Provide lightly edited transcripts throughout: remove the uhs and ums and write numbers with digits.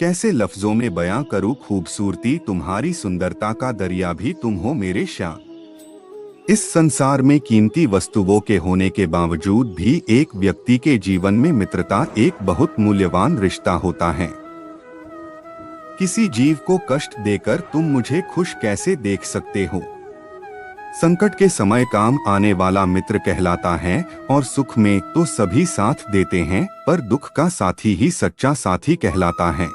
कैसे लफ्जों में बयां करूं खूबसूरती तुम्हारी, सुंदरता का दरिया भी तुम हो मेरे श्याम। इस संसार में कीमती वस्तुओं के होने के बावजूद भी एक व्यक्ति के जीवन में मित्रता एक बहुत मूल्यवान रिश्ता होता है। किसी जीव को कष्ट देकर तुम मुझे खुश कैसे देख सकते हो। संकट के समय काम आने वाला मित्र कहलाता है और सुख में तो सभी साथ देते हैं, पर दुख का साथी ही सच्चा साथी कहलाता है।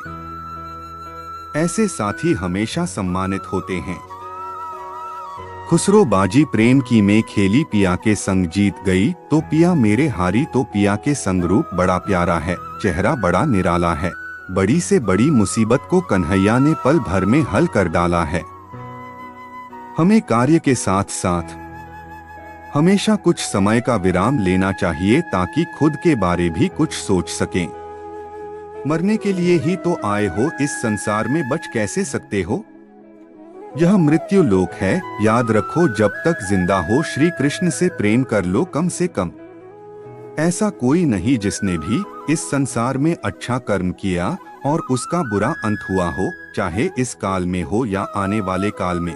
ऐसे साथी हमेशा सम्मानित होते हैं। खुसरो बाजी प्रेम की में खेली, पिया के संग जीत गई तो पिया मेरे हारी, तो पिया के संग रूप बड़ा प्यारा है, चेहरा बड़ा निराला है, बड़ी से बड़ी मुसीबत को कन्हैया ने पल भर में हल कर डाला है। हमें कार्य के साथ साथ हमेशा कुछ समय का विराम लेना चाहिए ताकि खुद के बारे भी कुछ सोच सकें। मरने के लिए ही तो आए हो, इस संसार में बच कैसे सकते हो। यह मृत्यु लोक है, याद रखो जब तक जिंदा हो श्री कृष्ण से प्रेम कर लो कम से कम। ऐसा कोई नहीं जिसने भी इस संसार में अच्छा कर्म किया और उसका बुरा अंत हुआ हो, चाहे इस काल में हो या आने वाले काल में।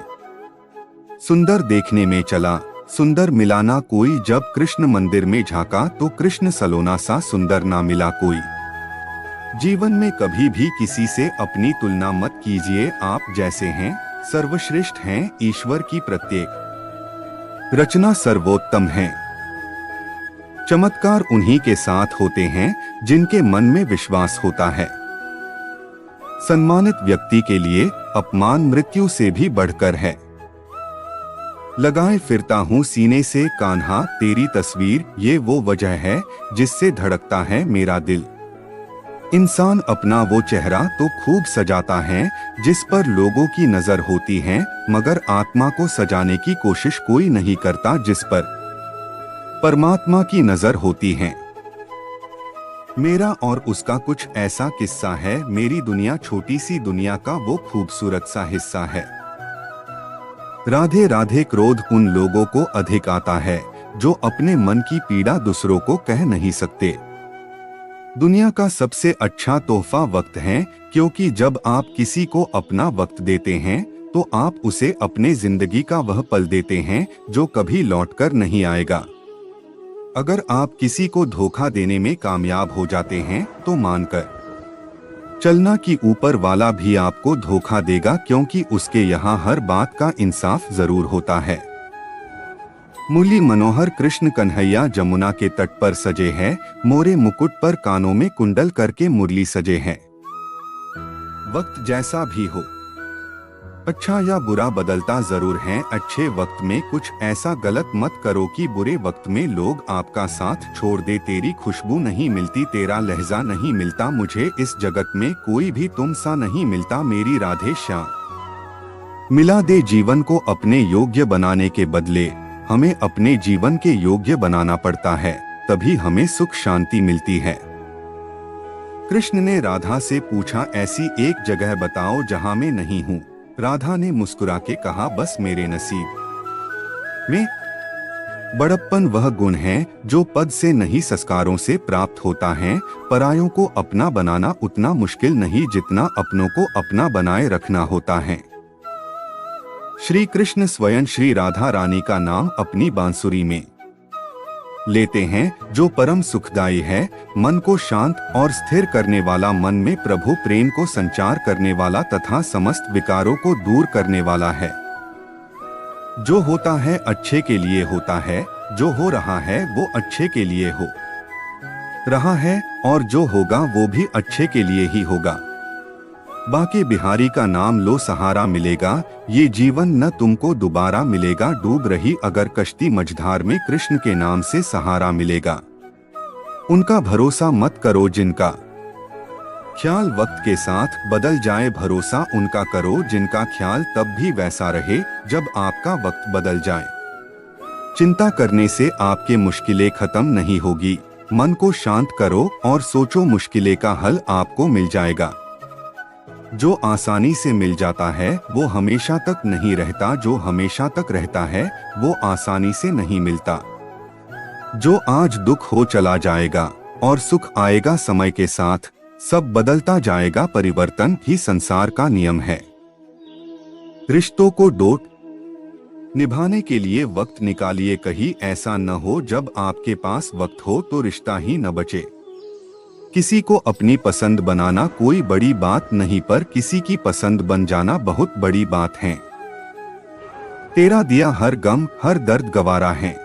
सुंदर देखने में चला, सुंदर मिला ना कोई, जब कृष्ण मंदिर में झांका तो कृष्ण सलोना सा सुंदर ना मिला कोई। जीवन में कभी भी किसी से अपनी तुलना मत कीजिए, आप जैसे हैं सर्वश्रेष्ठ हैं, ईश्वर की प्रत्येक रचना सर्वोत्तम है। चमत्कार उन्हीं के साथ होते हैं जिनके मन में विश्वास होता है। सम्मानित व्यक्ति के लिए अपमान मृत्यु से भी बढ़कर है। लगाए फिरता हूँ सीने से कान्हा तेरी तस्वीर, ये वो वजह है जिससे धड़कता है मेरा दिल। इंसान अपना वो चेहरा तो खूब सजाता है जिस पर लोगों की नजर होती है, मगर आत्मा को सजाने की कोशिश कोई नहीं करता जिस पर परमात्मा की नजर होती है। मेरा और उसका कुछ ऐसा किस्सा है, मेरी दुनिया छोटी सी दुनिया का वो खूबसूरत सा हिस्सा है। राधे राधे क्रोध उन लोगों को अधिक आता है जो अपने मन की पीड़ा दूसरों को कह नहीं सकते। दुनिया का सबसे अच्छा तोहफा वक्त है, क्योंकि जब आप किसी को अपना वक्त देते हैं तो आप उसे अपने जिंदगी का वह पल देते हैं जो कभी लौटकर नहीं आएगा। अगर आप किसी को धोखा देने में कामयाब हो जाते हैं तो मानकर चलना कि ऊपर वाला भी आपको धोखा देगा, क्योंकि उसके यहाँ हर बात का इंसाफ जरूर होता है। मुरली मनोहर कृष्ण कन्हैया जमुना के तट पर सजे हैं, मोरे मुकुट पर कानों में कुंडल करके मुरली सजे हैं। वक्त जैसा भी हो, अच्छा या बुरा बदलता जरूर है। अच्छे वक्त में कुछ ऐसा गलत मत करो कि बुरे वक्त में लोग आपका साथ छोड़ दे। तेरी खुशबू नहीं मिलती, तेरा लहजा नहीं मिलता, मुझे इस जगत में कोई भी तुम सा नहीं मिलता, मेरी राधे श्याम। मिला दे जीवन को अपने योग्य बनाने के बदले हमें अपने जीवन के योग्य बनाना पड़ता है, तभी हमें सुख शांति मिलती है। कृष्ण ने राधा से पूछा, ऐसी एक जगह बताओ जहां मैं नहीं हूँ। राधा ने मुस्कुरा के कहा, बस मेरे नसीब में। बड़प्पन वह गुण है जो पद से नहीं संस्कारों से प्राप्त होता है। परायों को अपना बनाना उतना मुश्किल नहीं जितना अपनों को अपना बनाए रखना होता है। श्री कृष्ण स्वयं श्री राधा रानी का नाम अपनी बांसुरी में लेते हैं, जो परम सुखदायी है, मन को शांत और स्थिर करने वाला, मन में प्रभु प्रेम को संचार करने वाला तथा समस्त विकारों को दूर करने वाला है। जो होता है अच्छे के लिए होता है, जो हो रहा है वो अच्छे के लिए हो रहा है, और जो होगा वो भी अच्छे के लिए ही होगा। बाके बिहारी का नाम लो, सहारा मिलेगा, ये जीवन न तुमको दोबारा मिलेगा। डूब रही अगर कश्ती मझधार में, कृष्ण के नाम से सहारा मिलेगा। उनका भरोसा मत करो जिनका ख्याल वक्त के साथ बदल जाए, भरोसा उनका करो जिनका ख्याल तब भी वैसा रहे जब आपका वक्त बदल जाए। चिंता करने से आपके मुश्किलें खत्म नहीं होगी, मन को शांत करो और सोचो, मुश्किलें का हल आपको मिल जाएगा। जो आसानी से मिल जाता है वो हमेशा तक नहीं रहता, जो हमेशा तक रहता है वो आसानी से नहीं मिलता। जो आज दुख हो चला जाएगा और सुख आएगा समय के साथ, सब बदलता जाएगा, परिवर्तन ही संसार का नियम है। रिश्तों को डोट निभाने के लिए वक्त निकालिए, कहीं ऐसा न हो जब आपके पास वक्त हो तो रिश्ता ही न बचे। किसी को अपनी पसंद बनाना कोई बड़ी बात नहीं, पर किसी की पसंद बन जाना बहुत बड़ी बात है। तेरा दिया हर गम हर दर्द गवारा है।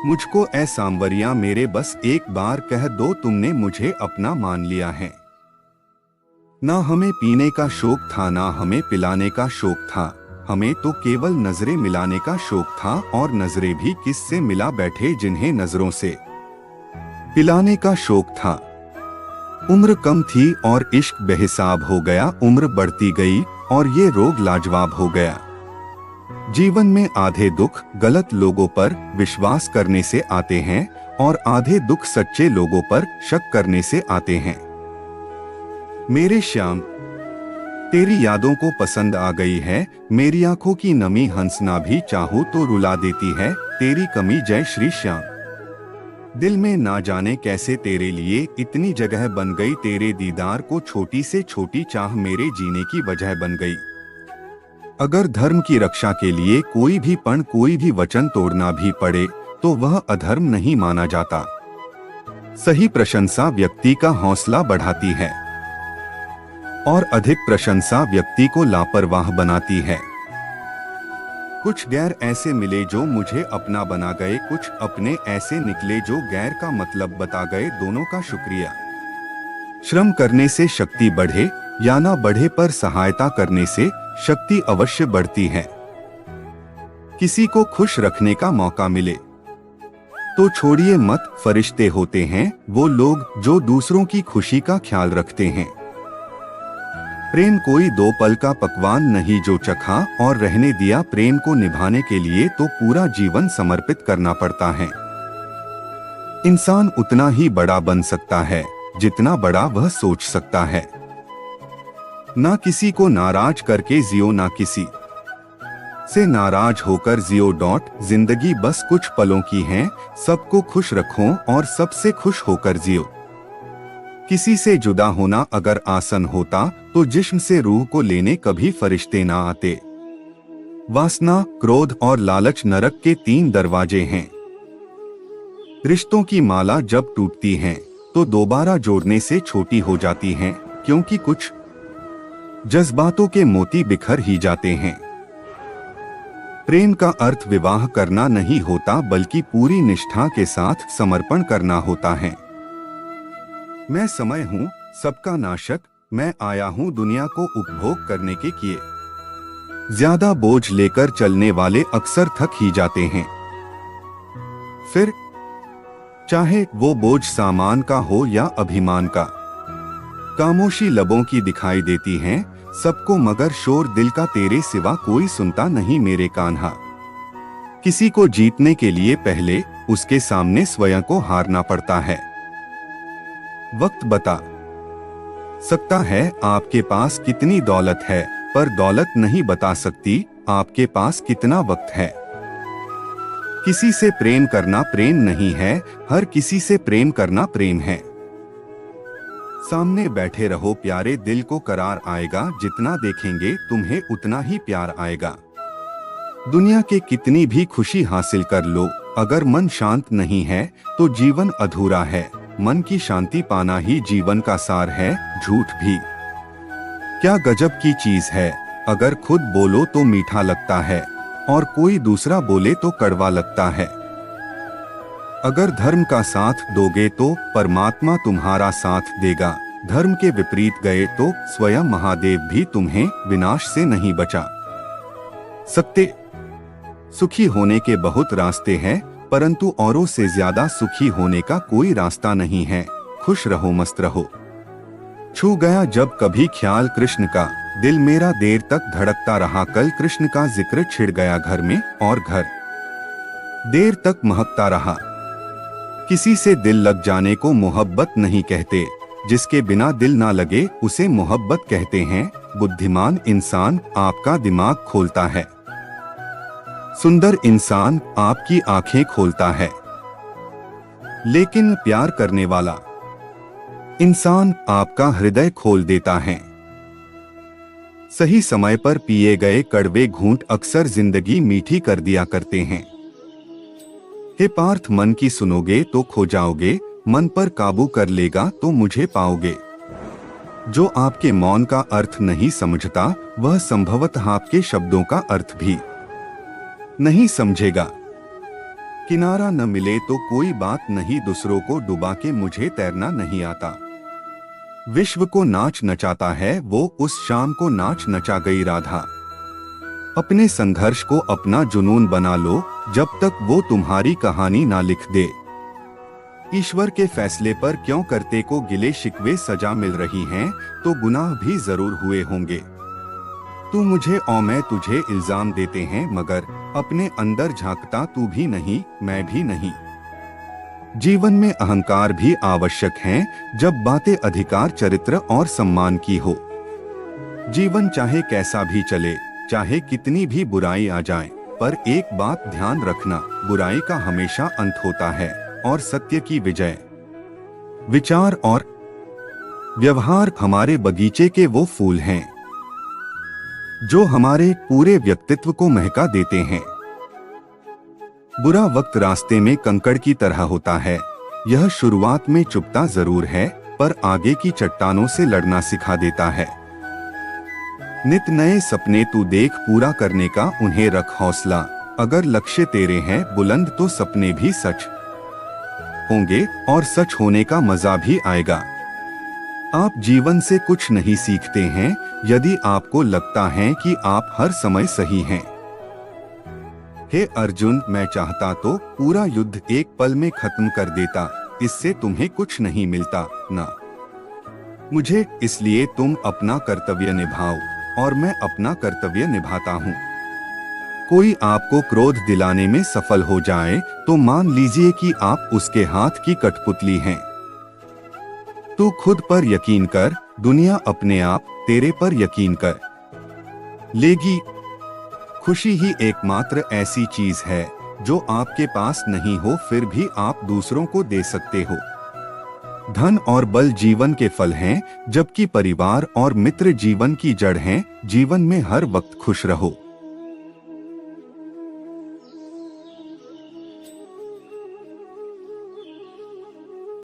मुझको ऐ सांवरिया मेरे, बस एक बार कह दो तुमने मुझे अपना मान लिया है। ना हमें पीने का शौक था, ना हमें पिलाने का शौक था, हमें तो केवल नजरें मिलाने का शौक था। और नजरें भी किससे मिला बैठे जिन्हें नजरों से पिलाने का शौक था। उम्र कम थी और इश्क बेहिसाब हो गया, उम्र बढ़ती गई और ये रोग लाजवाब हो गया। जीवन में आधे दुख गलत लोगों पर विश्वास करने से आते हैं और आधे दुख सच्चे लोगों पर शक करने से आते हैं। मेरे श्याम, तेरी यादों को पसंद आ गई है, मेरी आंखों की नमी हंसना भी चाहूं तो रुला देती है तेरी कमी। जय श्री श्याम। दिल में ना जाने कैसे तेरे लिए इतनी जगह बन गई, तेरे दीदार को छोटी से छोटी चाह मेरे जीने की वजह बन गई। अगर धर्म की रक्षा के लिए कोई भी पण कोई भी वचन तोड़ना भी पड़े तो वह अधर्म नहीं माना जाता। सही प्रशंसा व्यक्ति का हौसला बढ़ाती है और अधिक प्रशंसा व्यक्ति को लापरवाह बनाती है। कुछ गैर ऐसे मिले जो मुझे अपना बना गए, कुछ अपने ऐसे निकले जो गैर का मतलब बता गए। दोनों का शुक्रिया। श्रम करने से शक्ति बढ़े या ना बढ़े, पर सहायता करने से शक्ति अवश्य बढ़ती है। किसी को खुश रखने का मौका मिले तो छोड़िए मत, फरिश्ते होते हैं वो लोग जो दूसरों की खुशी का ख्याल रखते हैं। प्रेम कोई दो पल का पकवान नहीं जो चखा और रहने दिया, प्रेम को निभाने के लिए तो पूरा जीवन समर्पित करना पड़ता है। इंसान उतना ही बड़ा बन सकता है जितना बड़ा वह सोच सकता है। ना किसी को नाराज करके जियो, ना किसी से नाराज होकर जियो। जिंदगी बस कुछ पलों की है, सबको खुश रखो और सबसे खुश होकर जियो। किसी से जुदा होना अगर आसान होता तो जिस्म से रूह को लेने कभी फरिश्ते ना आते। वासना, क्रोध और लालच नरक के 3 दरवाजे हैं। रिश्तों की माला जब टूटती है तो दोबारा जोड़ने से छोटी हो जाती हैं, क्योंकि कुछ जज्बातों के मोती बिखर ही जाते हैं। प्रेम का अर्थ विवाह करना नहीं होता, बल्कि पूरी निष्ठा के साथ समर्पण करना होता है। मैं समय हूँ सबका नाशक, मैं आया हूँ दुनिया को उपभोग करने के किए। ज्यादा बोझ लेकर चलने वाले अक्सर थक ही जाते हैं। फिर चाहे वो बोझ सामान का हो या अभिमान का। खामोशी लबों की दिखाई देती है सबको, मगर शोर दिल का तेरे सिवा कोई सुनता नहीं मेरे कान्हा। किसी को जीतने के लिए पहले उसके सामने स्वयं को हारना पड़ता है। वक्त बता सकता है आपके पास कितनी दौलत है, पर दौलत नहीं बता सकती आपके पास कितना वक्त है। किसी से प्रेम करना प्रेम नहीं है, हर किसी से प्रेम करना प्रेम है। सामने बैठे रहो प्यारे, दिल को करार आएगा, जितना देखेंगे तुम्हें उतना ही प्यार आएगा। दुनिया के कितनी भी खुशी हासिल कर लो, अगर मन शांत नहीं है तो जीवन अधूरा है। मन की शांति पाना ही जीवन का सार है। झूठ भी क्या गजब की चीज है, अगर खुद बोलो तो मीठा लगता है और कोई दूसरा बोले तो कड़वा लगता है। अगर धर्म का साथ दोगे तो परमात्मा तुम्हारा साथ देगा, धर्म के विपरीत गए तो स्वयं महादेव भी तुम्हें विनाश से नहीं बचा सकते। सुखी होने के बहुत रास्ते हैं, परंतु औरों से ज्यादा सुखी होने का कोई रास्ता नहीं है। खुश रहो, मस्त रहो। छू गया जब कभी ख्याल कृष्ण का, दिल मेरा देर तक धड़कता रहा। कल कृष्ण का जिक्र छिड़ गया घर में और घर देर तक महकता रहा। किसी से दिल लग जाने को मोहब्बत नहीं कहते, जिसके बिना दिल ना लगे उसे मोहब्बत कहते हैं। बुद्धिमान इंसान आपका दिमाग खोलता है, सुंदर इंसान आपकी आंखें खोलता है, लेकिन प्यार करने वाला इंसान आपका हृदय खोल देता है। सही समय पर पिए गए कड़वे घूंट अक्सर जिंदगी मीठी कर दिया करते हैं। हे पार्थ, मन की सुनोगे तो खो जाओगे, मन पर काबू कर लेगा तो मुझे पाओगे। जो आपके मौन का अर्थ नहीं समझता, वह संभवतः आपके शब्दों का अर्थ भी नहीं समझेगा। किनारा न मिले तो कोई बात नहीं, दूसरों को डुबा के मुझे तैरना नहीं आता। विश्व को नाच नचाता है वो, उस शाम को नाच नचा गई राधा। अपने संघर्ष को अपना जुनून बना लो, जब तक वो तुम्हारी कहानी ना लिख दे। ईश्वर के फैसले पर क्यों करते को गिले शिकवे, सजा मिल रही हैं तो गुनाह भी जरूर हुए होंगे। तू मुझे और मैं तुझे इल्जाम देते हैं, मगर अपने अंदर झांकता तू भी नहीं, मैं भी नहीं। जीवन में अहंकार भी आवश्यक है, जब बातें अधिकार, चरित्र और सम्मान की हो। जीवन चाहे कैसा भी चले, चाहे कितनी भी बुराई आ जाए, पर एक बात ध्यान रखना, बुराई का हमेशा अंत होता है और सत्य की विजय। विचार और व्यवहार हमारे बगीचे के वो फूल हैं जो हमारे पूरे व्यक्तित्व को महका देते हैं। बुरा वक्त रास्ते में कंकड़ की तरह होता है, यह शुरुआत में चुभता जरूर है, पर आगे की चट्टानों से लड़ना सिखा देता है। नित नए सपने तू देख, पूरा करने का उन्हें रख हौसला। अगर लक्ष्य तेरे हैं बुलंद तो सपने भी सच होंगे और सच होने का मजा भी आएगा। आप जीवन से कुछ नहीं सीखते हैं यदि आपको लगता है कि आप हर समय सही हैं। हे अर्जुन, मैं चाहता तो पूरा युद्ध एक पल में खत्म कर देता, इससे तुम्हें कुछ नहीं मिलता ना मुझे, इसलिए तुम अपना कर्तव्य निभाओ और मैं अपना कर्तव्य निभाता हूँ। कोई आपको क्रोध दिलाने में सफल हो जाए तो मान लीजिए कि आप उसके हाथ की कठपुतली हैं। तू खुद पर यकीन कर, दुनिया अपने आप तेरे पर यकीन कर लेगी। खुशी ही एकमात्र ऐसी चीज है जो आपके पास नहीं हो फिर भी आप दूसरों को दे सकते हो। धन और बल जीवन के फल हैं, जबकि परिवार और मित्र जीवन की जड़ हैं। जीवन में हर वक्त खुश रहो।